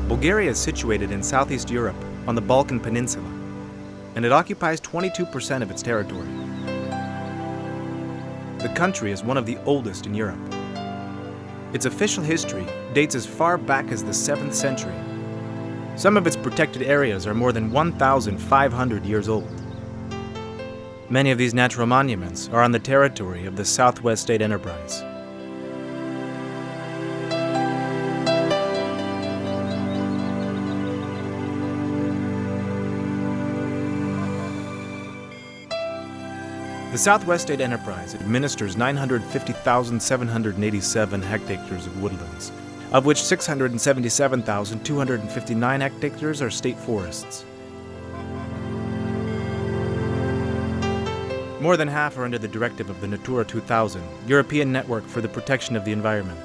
Bulgaria is situated in Southeast Europe on the Balkan Peninsula, and it occupies 22% of its territory. The country is one of the oldest in Europe. Its official history dates as far back as the 7th century. Some of its protected areas are more than 1,500 years old. Many of these natural monuments are on the territory of the Southwest State Enterprise. The Southwest State Enterprise administers 950,787 hectares of woodlands, of which 677,259 hectares are state forests. More than half are under the directive of the Natura 2000, European Network for the Protection of the Environment.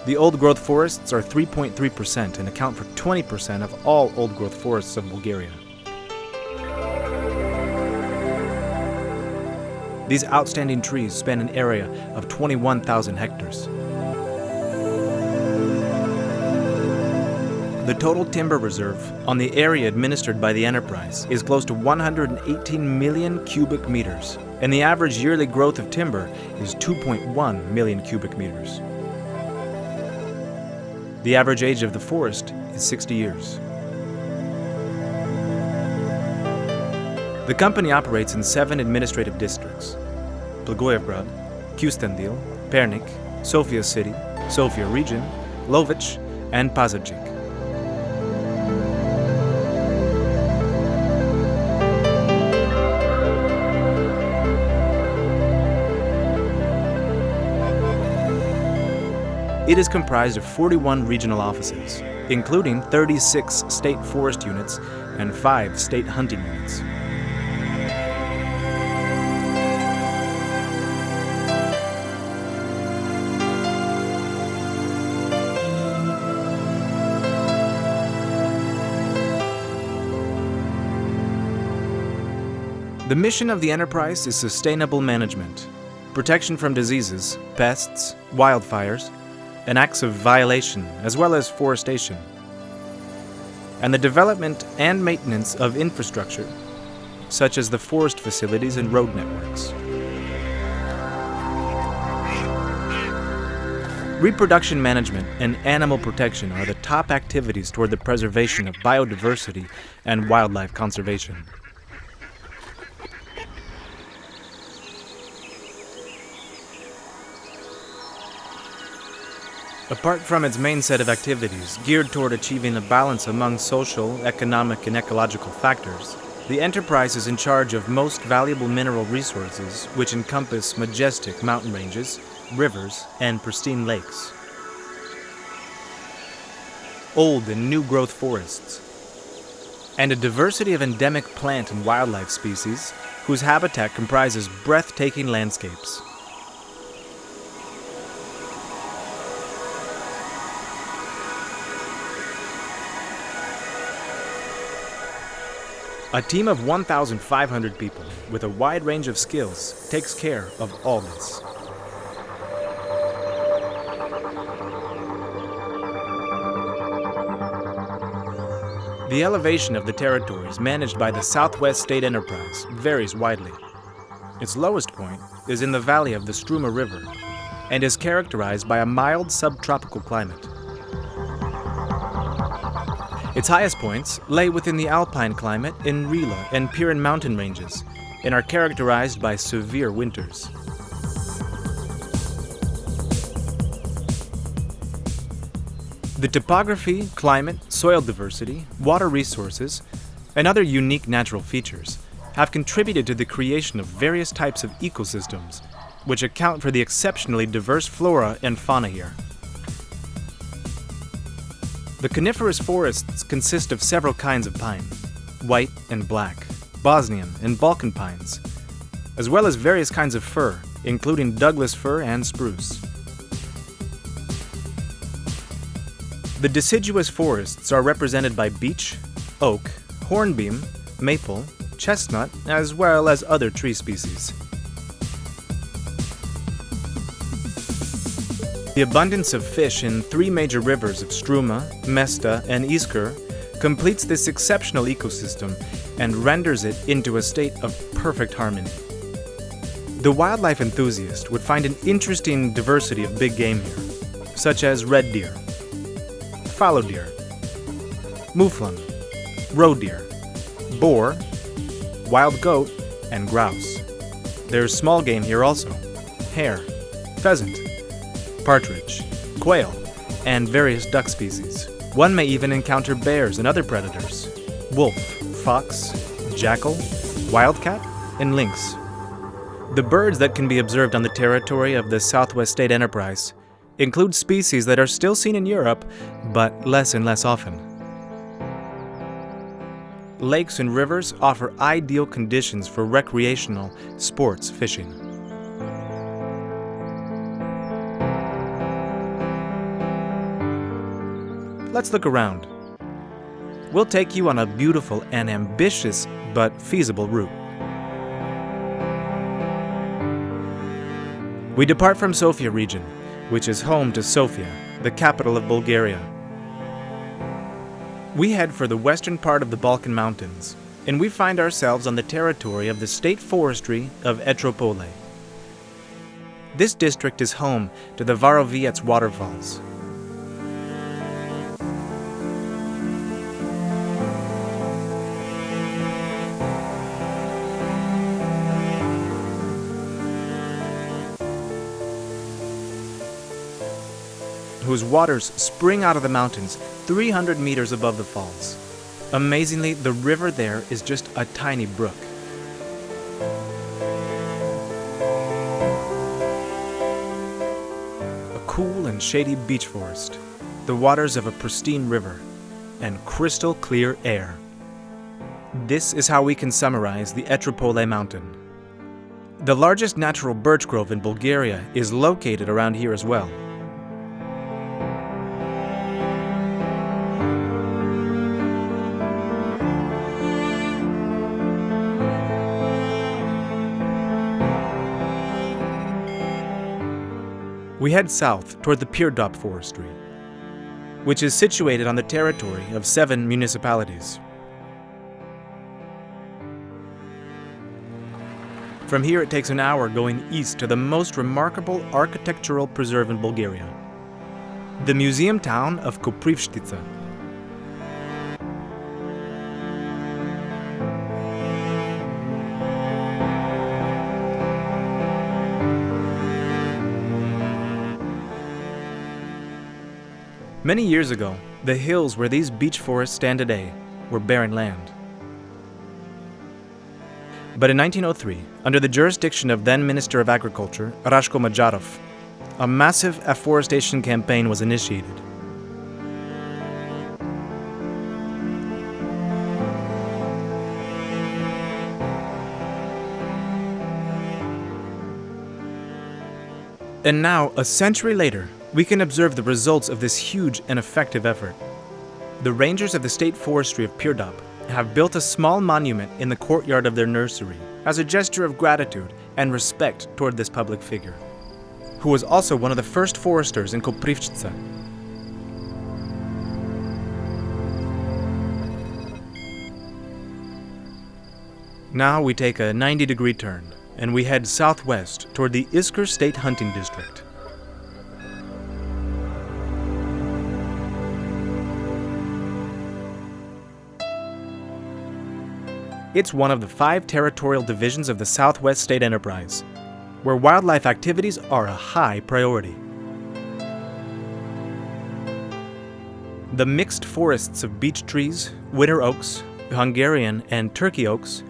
The old-growth forests are 3.3% and account for 20% of all old-growth forests of Bulgaria. These outstanding trees span an area of 21,000 hectares. The total timber reserve on the area administered by the enterprise is close to 118 million cubic meters, and the average yearly growth of timber is 2.1 million cubic meters. The average age of the forest is 60 years. The company operates in 7 administrative districts: Blagoevgrad, Kyustendil, Pernik, Sofia City, Sofia Region, Lovech, and Pazardzhik. It is comprised of 41 regional offices, including 36 state forest units and 5 state hunting units. The mission of the enterprise is sustainable management, protection from diseases, pests, wildfires, and acts of violation, as well as forestation, and the development and maintenance of infrastructure, such as the forest facilities and road networks. Reproduction management and animal protection are the top activities toward the preservation of biodiversity and wildlife conservation. Apart from its main set of activities geared toward achieving a balance among social, economic, and ecological factors, the enterprise is in charge of most valuable mineral resources, which encompass majestic mountain ranges, rivers, and pristine lakes. Old and new growth forests, and a diversity of endemic plant and wildlife species whose habitat comprises breathtaking landscapes. A team of 1,500 people with a wide range of skills takes care of all this. The elevation of the territories managed by the Southwest State Enterprise varies widely. Its lowest point is in the valley of the Struma River and is characterized by a mild subtropical climate. Its highest points lay within the alpine climate in Rila and Pirin mountain ranges and are characterized by severe winters. The topography, climate, soil diversity, water resources, and other unique natural features have contributed to the creation of various types of ecosystems, which account for the exceptionally diverse flora and fauna here. The coniferous forests consist of several kinds of pine, white and black, Bosnian and Balkan pines, as well as various kinds of fir, including Douglas fir and spruce. The deciduous forests are represented by beech, oak, hornbeam, maple, chestnut, as well as other tree species. The abundance of fish in three major rivers of Struma, Mesta, and Iskr completes this exceptional ecosystem and renders it into a state of perfect harmony. The wildlife enthusiast would find an interesting diversity of big game here, such as red deer, fallow deer, mouflon, roe deer, boar, wild goat, and grouse. There's small game here also: hare, pheasant, partridge, quail, and various duck species. One may even encounter bears and other predators: wolf, fox, jackal, wildcat, and lynx. The birds that can be observed on the territory of the Southwest State Enterprise include species that are still seen in Europe, but less and less often. Lakes and rivers offer ideal conditions for recreational sports fishing. Let's look around. We'll take you on a beautiful and ambitious but feasible route. We depart from Sofia region, which is home to Sofia, the capital of Bulgaria. We head for the western part of the Balkan Mountains, and we find ourselves on the territory of the state forestry of Etropole. This district is home to the Varoviets waterfalls. Whose waters spring out of the mountains 300 meters above the falls. Amazingly, the river there is just a tiny brook. A cool and shady beech forest, the waters of a pristine river, and crystal clear air. This is how we can summarize the Etropole mountain. The largest natural birch grove in Bulgaria is located around here as well. We head south toward the Pirdop forestry, which is situated on the territory of 7 municipalities. From here it takes an hour going east to the most remarkable architectural preserve in Bulgaria, the museum town of Koprivshtica. Many years ago, the hills where these beech forests stand today were barren land. But in 1903, under the jurisdiction of then Minister of Agriculture, Rashko Majarov, a massive afforestation campaign was initiated. And now, a century later, we can observe the results of this huge and effective effort. The rangers of the State Forestry of Pirdop have built a small monument in the courtyard of their nursery as a gesture of gratitude and respect toward this public figure, who was also one of the first foresters in Koprivshtica. Now we take a 90-degree turn and we head southwest toward the Iskr State Hunting District. It's one of the 5 territorial divisions of the Southwest State Enterprise, where wildlife activities are a high priority. The mixed forests of beech trees, winter oaks, Hungarian and Turkey oaks,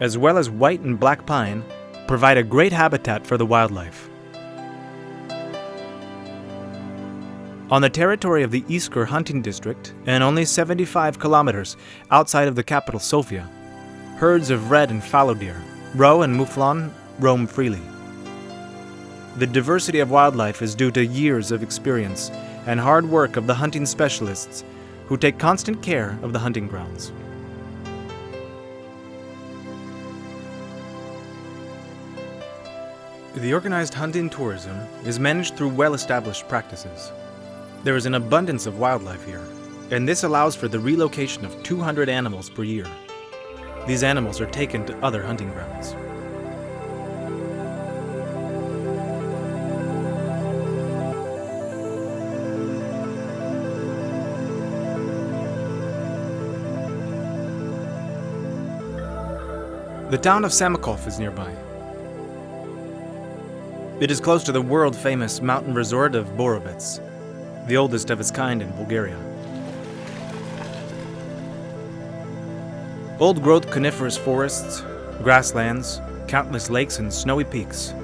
as well as white and black pine, provide a great habitat for the wildlife. On the territory of the Iskr Hunting District, and only 75 kilometers outside of the capital Sofia, herds of red and fallow deer, roe and mouflon, roam freely. The diversity of wildlife is due to years of experience and hard work of the hunting specialists who take constant care of the hunting grounds. The organized hunting tourism is managed through well-established practices. There is an abundance of wildlife here, and this allows for the relocation of 200 animals per year. These animals are taken to other hunting grounds. The town of Samokov is nearby. It is close to the world-famous mountain resort of Borovets, the oldest of its kind in Bulgaria. Old-growth coniferous forests, grasslands, countless lakes and snowy peaks.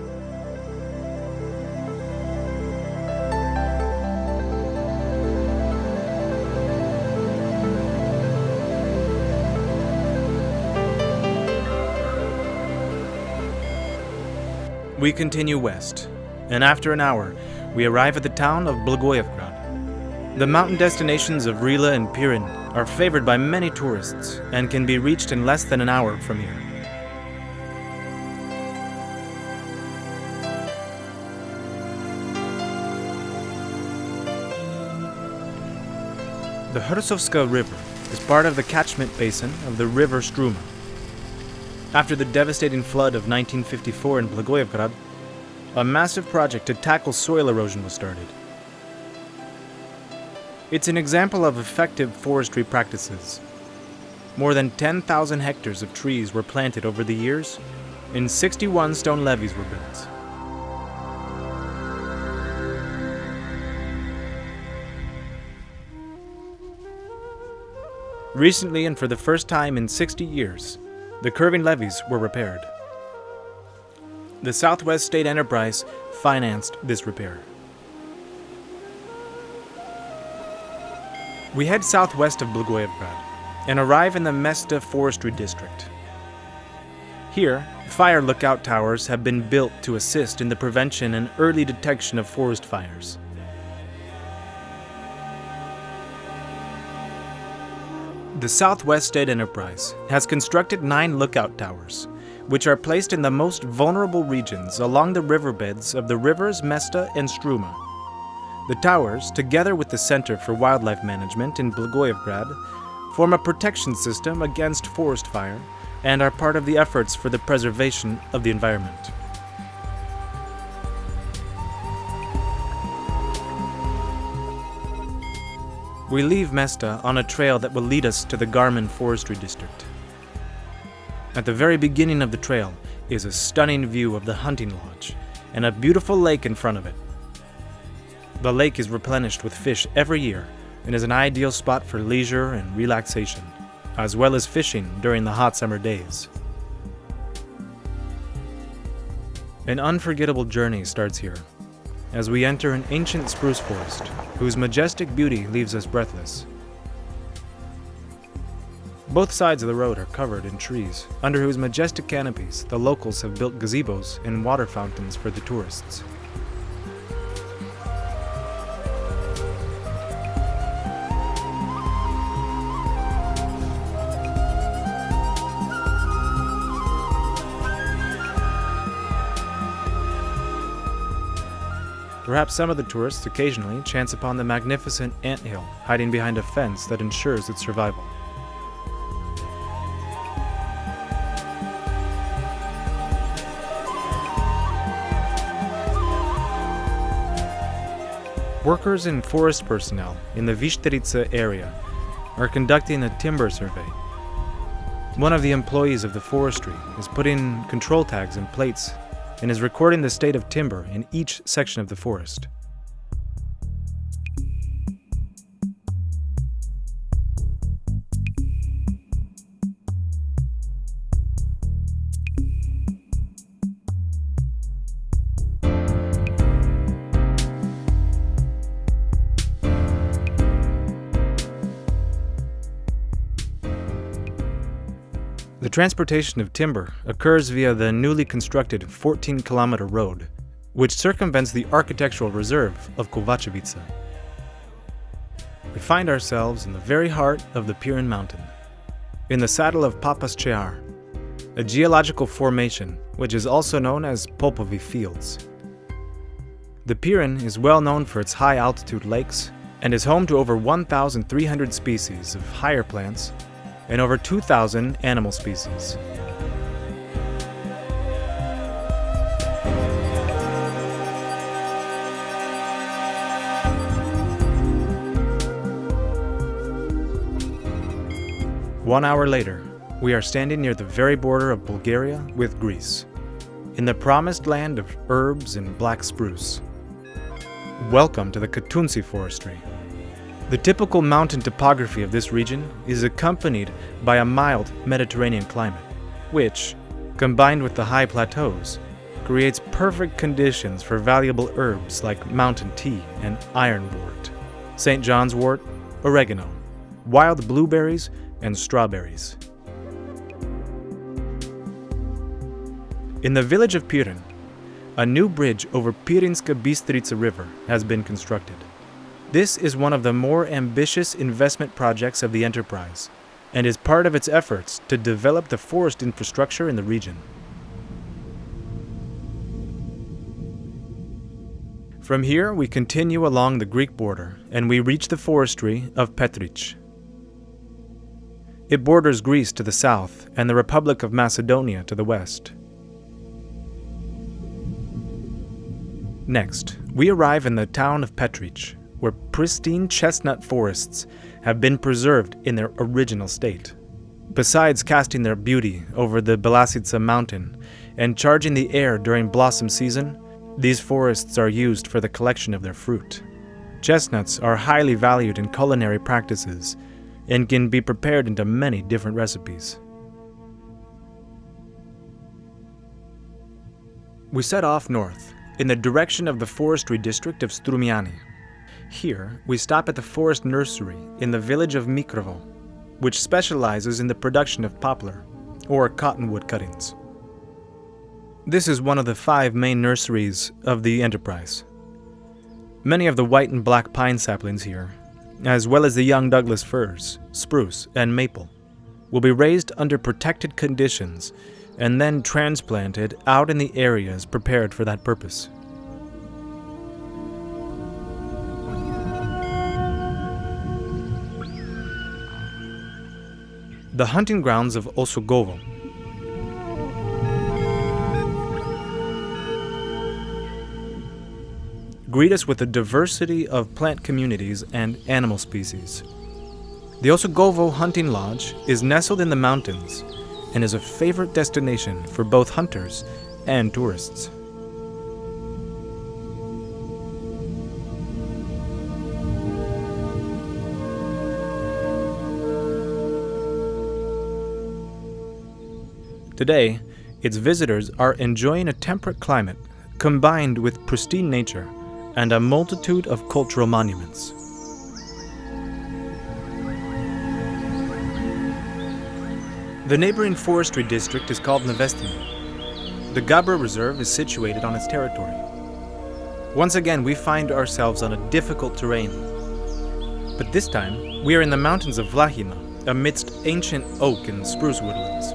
We continue west, and after an hour, we arrive at the town of Blagoevgrad. The mountain destinations of Rila and Pirin are favored by many tourists and can be reached in less than an hour from here. The Hrusovska River is part of the catchment basin of the river Struma. After the devastating flood of 1954 in Blagoevgrad, a massive project to tackle soil erosion was started. It's an example of effective forestry practices. More than 10,000 hectares of trees were planted over the years, and 61 stone levees were built. Recently, and for the first time in 60 years, the curving levees were repaired. The Southwest State Enterprise financed this repair. We head southwest of Blagoevgrad and arrive in the Mesta Forestry District. Here, fire lookout towers have been built to assist in the prevention and early detection of forest fires. The Southwest State Enterprise has constructed 9 lookout towers, which are placed in the most vulnerable regions along the riverbeds of the rivers Mesta and Struma. The towers, together with the Center for Wildlife Management in Blagoevgrad, form a protection system against forest fire and are part of the efforts for the preservation of the environment. We leave Mesta on a trail that will lead us to the Garmin Forestry District. At the very beginning of the trail is a stunning view of the hunting lodge and a beautiful lake in front of it. The lake is replenished with fish every year and is an ideal spot for leisure and relaxation, as well as fishing during the hot summer days. An unforgettable journey starts here, as we enter an ancient spruce forest, whose majestic beauty leaves us breathless. Both sides of the road are covered in trees, under whose majestic canopies the locals have built gazebos and water fountains for the tourists. Perhaps some of the tourists occasionally chance upon the magnificent anthill hiding behind a fence that ensures its survival. Workers and forest personnel in the Vishterica area are conducting a timber survey. One of the employees of the forestry is putting control tags and plates and is recording the state of timber in each section of the forest. The transportation of timber occurs via the newly constructed 14-kilometer road, which circumvents the architectural reserve of Kovačevica. We find ourselves in the very heart of the Pirин mountain, in the saddle of Papas Chear, a geological formation which is also known as pulpovi fields. The Pirin is well known for its high-altitude lakes and is home to over 1,300 species of higher plants and over 2,000 animal species. One hour later, we are standing near the very border of Bulgaria with Greece, in the promised land of herbs and black spruce. Welcome to the Katunsi Forestry. The typical mountain topography of this region is accompanied by a mild Mediterranean climate, which, combined with the high plateaus, creates perfect conditions for valuable herbs like mountain tea and ironwort, St. John's wort, oregano, wild blueberries, and strawberries. In the village of Pirин, a new bridge over Pirinska Bistrica River has been constructed. This is one of the more ambitious investment projects of the Enterprise and is part of its efforts to develop the forest infrastructure in the region. From here, we continue along the Greek border and we reach the forestry of Petric. It borders Greece to the south and the Republic of Macedonia to the west. Next, we arrive in the town of Petric, where pristine chestnut forests have been preserved in their original state. Besides casting their beauty over the Belasica mountain and charging the air during blossom season, these forests are used for the collection of their fruit. Chestnuts are highly valued in culinary practices and can be prepared into many different recipes. We set off north, in the direction of the forestry district of Strumiani. Here, we stop at the forest nursery in the village of Mikrovo, which specializes in the production of poplar, or cottonwood cuttings. This is one of the 5 main nurseries of the Enterprise. Many of the white and black pine saplings here, as well as the young Douglas firs, spruce, and maple, will be raised under protected conditions and then transplanted out in the areas prepared for that purpose. The hunting grounds of Osogovo. Greet us with a diversity of plant communities and animal species. The Osogovo Hunting Lodge is nestled in the mountains and is a favorite destination for both hunters and tourists. Today, its visitors are enjoying a temperate climate combined with pristine nature and a multitude of cultural monuments. The neighboring forestry district is called Nevestino. The Gabra Reserve is situated on its territory. Once again, we find ourselves on a difficult terrain. But this time, we are in the mountains of Vlahina, amidst ancient oak and spruce woodlands.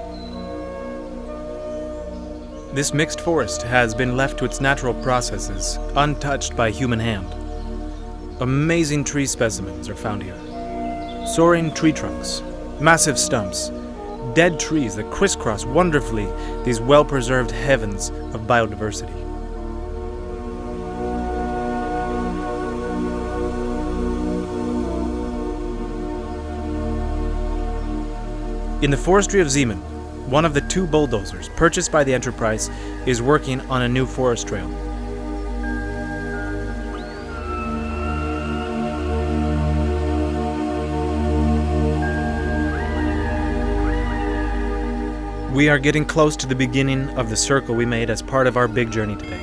This mixed forest has been left to its natural processes, untouched by human hand. Amazing tree specimens are found here. Soaring tree trunks, massive stumps, dead trees that crisscross wonderfully these well-preserved heavens of biodiversity. In the forestry of Zeman, one of the 2 bulldozers purchased by the Enterprise is working on a new forest trail. We are getting close to the beginning of the circle we made as part of our big journey today.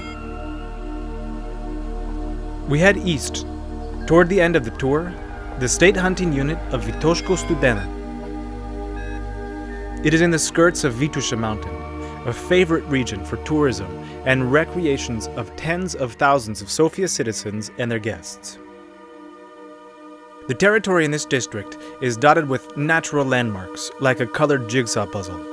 We head east. Toward the end of the tour, the state hunting unit of Vitoško-Studena. It is in the skirts of Vitosha mountain, a favorite region for tourism and recreations of tens of thousands of Sofia citizens and their guests. The territory in this district is dotted with natural landmarks like a colored jigsaw puzzle.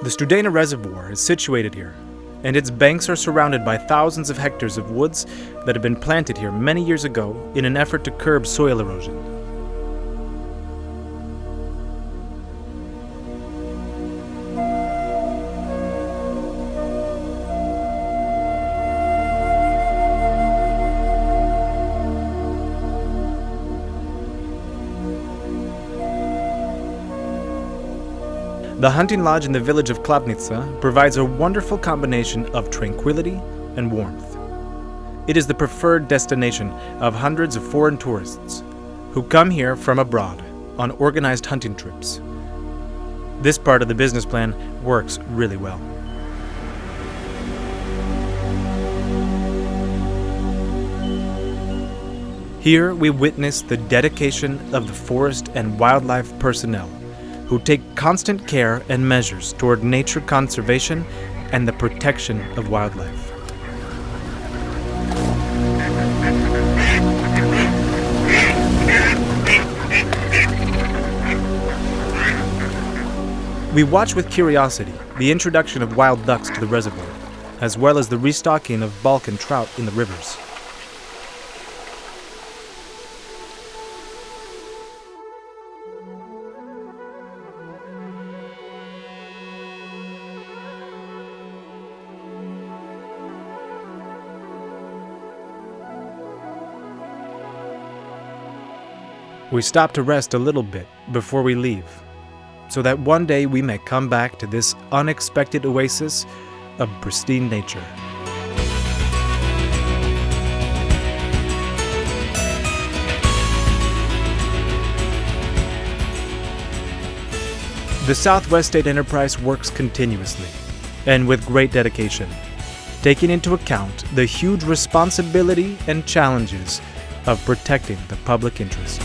The Studena Reservoir is situated here, and its banks are surrounded by thousands of hectares of woods that have been planted here many years ago in an effort to curb soil erosion. The hunting lodge in the village of Klavnica provides a wonderful combination of tranquility and warmth. It is the preferred destination of hundreds of foreign tourists who come here from abroad on organized hunting trips. This part of the business plan works really well. Here we witness the dedication of the forest and wildlife personnel who take constant care and measures toward nature conservation and the protection of wildlife. We watch with curiosity the introduction of wild ducks to the reservoir, as well as the restocking of Balkan trout in the rivers. We stop to rest a little bit before we leave, so that one day we may come back to this unexpected oasis of pristine nature. The Southwest State Enterprise works continuously and with great dedication, taking into account the huge responsibility and challenges of protecting the public interest.